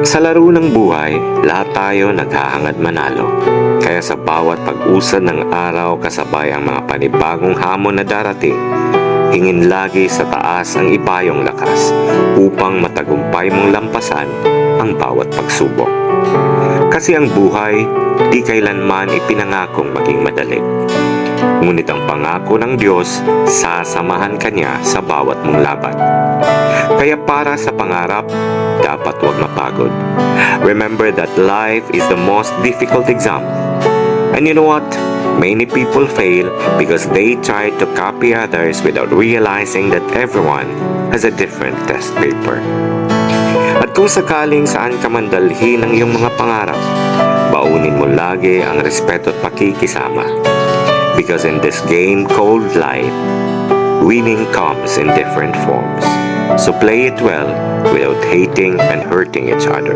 Sa laro ng buhay, lahat tayo naghahangad manalo. Kaya sa bawat pag-usad ng araw kasabay ang mga panibagong hamon na darating, hingin lagi sa taas ang ipayong lakas upang matagumpay mong lampasan ang bawat pagsubok. Kasi ang buhay, di kailanman ipinangakong maging madali. Ngunit ang pangako ng Diyos, sasamahan ka niya sa bawat mong laban. Kaya para sa pangarap, dapat huwag mapagod. Remember that life is the most difficult exam. And you know what? Many people fail because they try to copy others without realizing that everyone has a different test paper. At kung sakaling saan ka man dalhin ang iyong mga pangarap, baunin mo lagi ang respeto at pakikisama. Because in this game called life, winning comes in different forms. So play it well without hating and hurting each other.